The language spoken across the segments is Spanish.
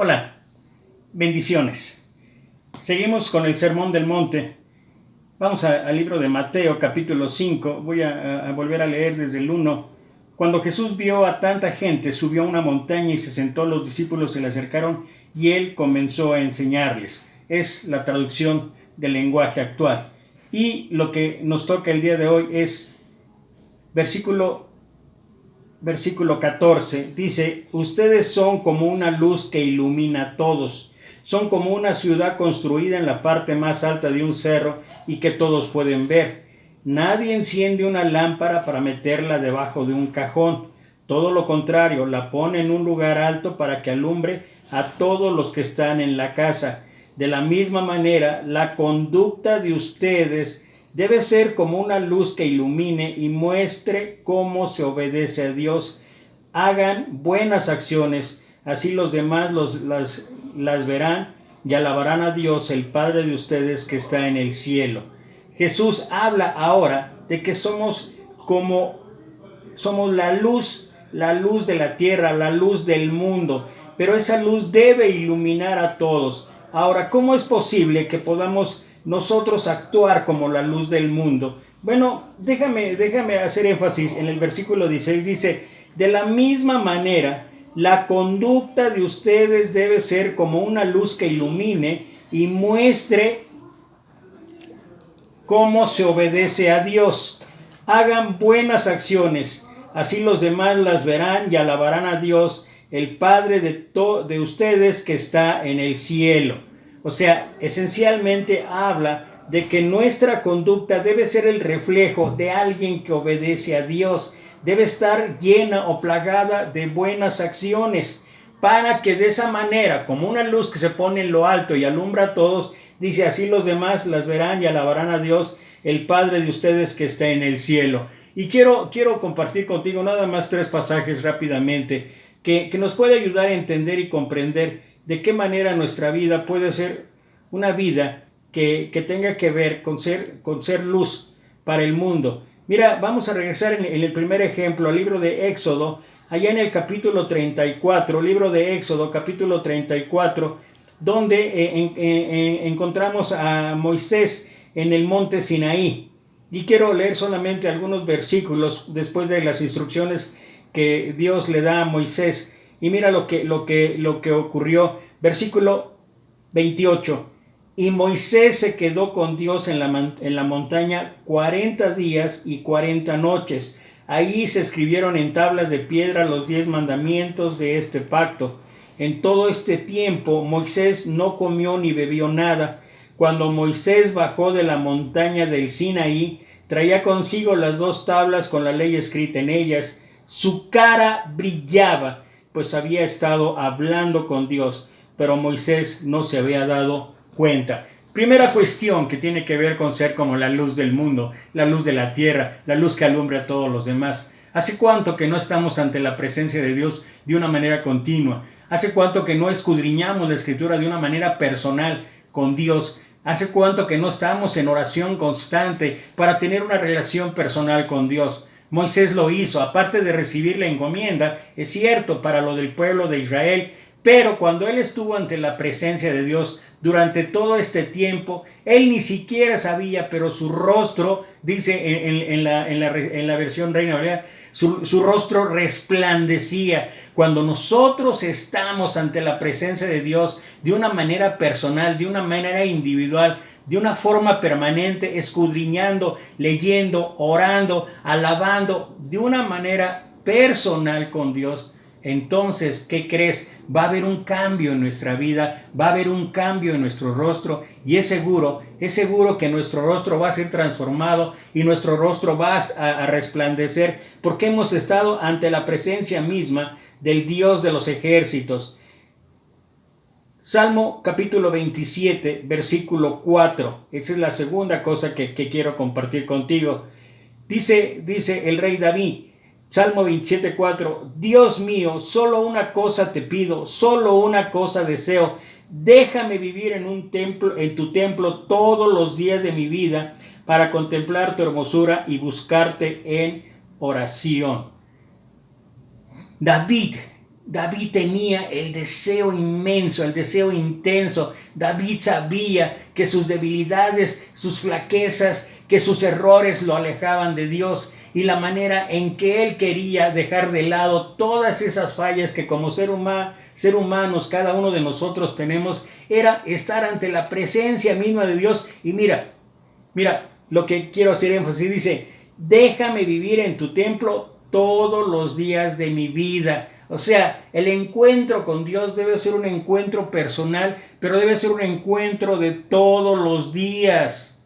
Hola, bendiciones. Seguimos con el Sermón del Monte. Vamos al libro de Mateo, capítulo 5. Voy a volver a leer desde el 1. Cuando Jesús vio a tanta gente, subió a una montaña y se sentó. Los discípulos se le acercaron y él comenzó a enseñarles. Es la traducción del lenguaje actual. Y lo que nos toca el día de hoy es versículo 14, dice: ustedes son como una luz que ilumina a todos. Son como una ciudad construida en la parte más alta de un cerro y que todos pueden ver. Nadie enciende una lámpara para meterla debajo de un cajón. Todo lo contrario, la pone en un lugar alto para que alumbre a todos los que están en la casa. De la misma manera, la conducta de ustedes debe ser como una luz que ilumine y muestre cómo se obedece a Dios. Hagan buenas acciones, así los demás las verán y alabarán a Dios, el Padre de ustedes que está en el cielo. Jesús habla ahora de que somos la luz de la tierra, la luz del mundo, pero esa luz debe iluminar a todos. Ahora, ¿cómo es posible que podamos nosotros actuar como la luz del mundo? Bueno, déjame hacer énfasis en el versículo 16. Dice: de la misma manera, la conducta de ustedes debe ser como una luz que ilumine y muestre cómo se obedece a Dios. Hagan buenas acciones, así los demás las verán y alabarán a Dios, el Padre de ustedes que está en el cielo. O sea, esencialmente habla de que nuestra conducta debe ser el reflejo de alguien que obedece a Dios. Debe estar llena o plagada de buenas acciones, para que de esa manera, como una luz que se pone en lo alto y alumbra a todos, dice: así los demás las verán y alabarán a Dios, el Padre de ustedes que está en el cielo. Y quiero compartir contigo nada más 3 pasajes rápidamente que nos puede ayudar a entender y comprender de qué manera nuestra vida puede ser una vida que tenga que ver con ser luz para el mundo. Mira, vamos a regresar en el primer ejemplo al libro de Éxodo, allá en el capítulo 34, libro de Éxodo, capítulo 34, donde encontramos a Moisés en el monte Sinaí. Y quiero leer solamente algunos versículos después de las instrucciones que Dios le da a Moisés. Y mira lo que ocurrió. Versículo 28. Y Moisés se quedó con Dios en la montaña 40 días y 40 noches. Ahí se escribieron en tablas de piedra los 10 mandamientos de este pacto. En todo este tiempo Moisés no comió ni bebió nada. Cuando Moisés bajó de la montaña del Sinaí, traía consigo las 2 tablas con la ley escrita en ellas. Su cara brillaba, pues había estado hablando con Dios, pero Moisés no se había dado cuenta. Primera cuestión que tiene que ver con ser como la luz del mundo, la luz de la tierra, la luz que alumbra a todos los demás. ¿Hace cuánto que no estamos ante la presencia de Dios de una manera continua? ¿Hace cuánto que no escudriñamos la Escritura de una manera personal con Dios? ¿Hace cuánto que no estamos en oración constante para tener una relación personal con Dios? Moisés lo hizo, aparte de recibir la encomienda, es cierto, para lo del pueblo de Israel, pero cuando él estuvo ante la presencia de Dios durante todo este tiempo, él ni siquiera sabía, pero su rostro, dice en la versión Reina Valera, su rostro resplandecía. Cuando nosotros estamos ante la presencia de Dios de una manera personal, de una manera individual, de una forma permanente, escudriñando, leyendo, orando, alabando, de una manera personal con Dios, entonces, ¿qué crees? Va a haber un cambio en nuestra vida, va a haber un cambio en nuestro rostro, y es seguro que nuestro rostro va a ser transformado y nuestro rostro va a resplandecer, porque hemos estado ante la presencia misma del Dios de los ejércitos. Salmo capítulo 27, versículo 4. Esa es la segunda cosa que quiero compartir contigo. Dice el rey David, Salmo 27, 4, Dios mío, solo una cosa te pido, solo una cosa deseo, déjame vivir en tu templo todos los días de mi vida, para contemplar tu hermosura y buscarte en oración. David David tenía el deseo inmenso, el deseo intenso. David sabía que sus debilidades, sus flaquezas, que sus errores lo alejaban de Dios, y la manera en que él quería dejar de lado todas esas fallas que como ser humanos cada uno de nosotros tenemos, era estar ante la presencia misma de Dios. Y mira lo que quiero hacer énfasis, dice: déjame vivir en tu templo todos los días de mi vida. O sea, el encuentro con Dios debe ser un encuentro personal, pero debe ser un encuentro de todos los días.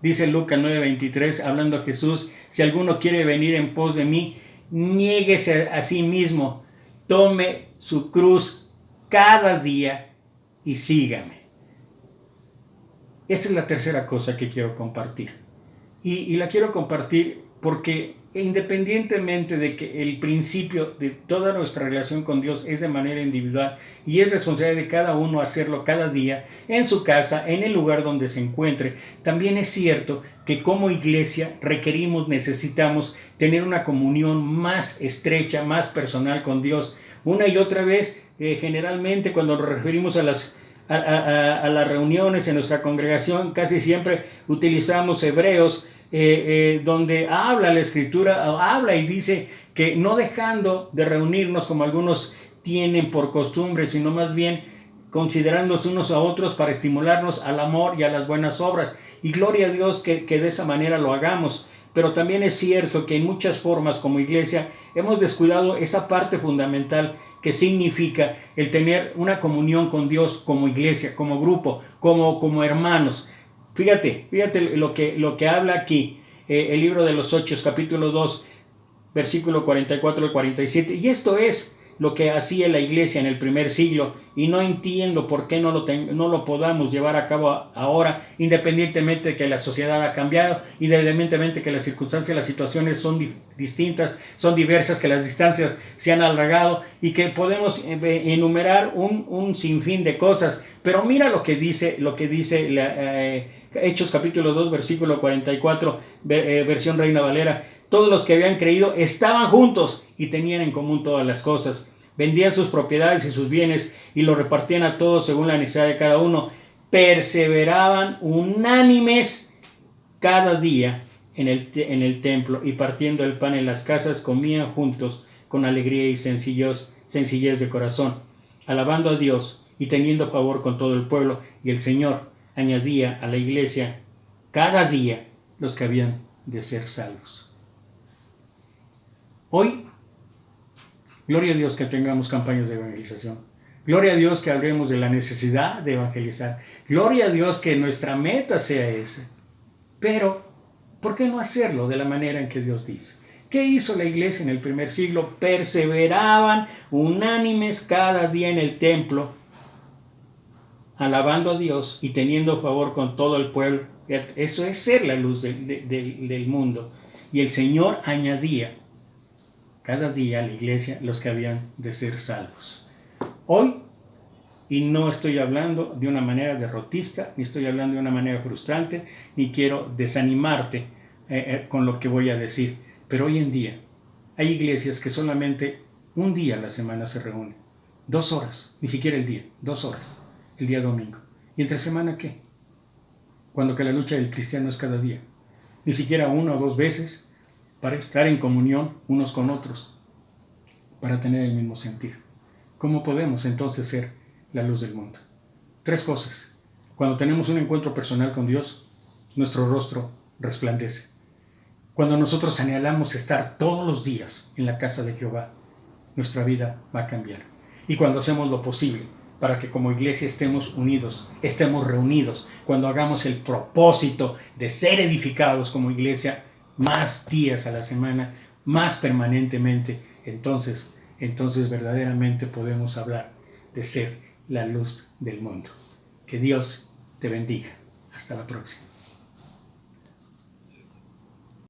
Dice Lucas 9:23, hablando a Jesús: si alguno quiere venir en pos de mí, niéguese a sí mismo, tome su cruz cada día y sígame. Esa es la tercera cosa que quiero compartir. Y la quiero compartir porque independientemente de que el principio de toda nuestra relación con Dios es de manera individual y es responsabilidad de cada uno hacerlo cada día, en su casa, en el lugar donde se encuentre, también es cierto que como iglesia necesitamos tener una comunión más estrecha, más personal con Dios. Una y otra vez, generalmente cuando nos referimos a las reuniones en nuestra congregación, casi siempre utilizamos Hebreos, donde habla la escritura, habla y dice que no dejando de reunirnos como algunos tienen por costumbre, sino más bien considerándonos unos a otros para estimularnos al amor y a las buenas obras. Y gloria a Dios que de esa manera lo hagamos. Pero también es cierto que en muchas formas como iglesia hemos descuidado esa parte fundamental que significa el tener una comunión con Dios como iglesia, como grupo, como hermanos. Fíjate lo que habla aquí, el libro de los Hechos, capítulo 2, versículo 44 al 47. Y esto es lo que hacía la iglesia en el primer siglo, y no entiendo por qué no lo podamos llevar a cabo ahora, independientemente de que la sociedad ha cambiado, independientemente de que las circunstancias, las situaciones son distintas, son diversas, que las distancias se han alargado y que podemos enumerar un sinfín de cosas. Pero mira lo que dice Hechos capítulo 2, versículo 44, versión Reina Valera. Todos los que habían creído estaban juntos y tenían en común todas las cosas. Vendían sus propiedades y sus bienes y lo repartían a todos según la necesidad de cada uno. Perseveraban unánimes cada día en el templo, y partiendo el pan en las casas comían juntos con alegría y sencillez de corazón, alabando a Dios y teniendo favor con todo el pueblo. Y el Señor añadía a la iglesia cada día los que habían de ser salvos. Hoy, gloria a Dios que tengamos campañas de evangelización. Gloria a Dios que hablemos de la necesidad de evangelizar. Gloria a Dios que nuestra meta sea esa. Pero, ¿por qué no hacerlo de la manera en que Dios dice? ¿Qué hizo la iglesia en el primer siglo? Perseveraban unánimes cada día en el templo, alabando a Dios y teniendo favor con todo el pueblo. Eso es ser la luz del mundo. Y el Señor añadía cada día a la iglesia los que habían de ser salvos. Hoy, y no estoy hablando de una manera derrotista, ni estoy hablando de una manera frustrante, ni quiero desanimarte con lo que voy a decir, pero hoy en día hay iglesias que solamente un día a la semana se reúnen, 2 horas, ni siquiera el día, 2 horas, el día domingo. ¿Y entre semana qué? Cuando que la lucha del cristiano es cada día, ni siquiera 1 o 2 veces, para estar en comunión unos con otros, para tener el mismo sentir. ¿Cómo podemos entonces ser la luz del mundo? 3 cosas. Cuando tenemos un encuentro personal con Dios, nuestro rostro resplandece. Cuando nosotros anhelamos estar todos los días en la casa de Jehová, nuestra vida va a cambiar. Y cuando hacemos lo posible para que como iglesia estemos unidos, estemos reunidos, cuando hagamos el propósito de ser edificados como iglesia, más días a la semana, más permanentemente, entonces verdaderamente podemos hablar de ser la luz del mundo. Que Dios te bendiga. Hasta la próxima.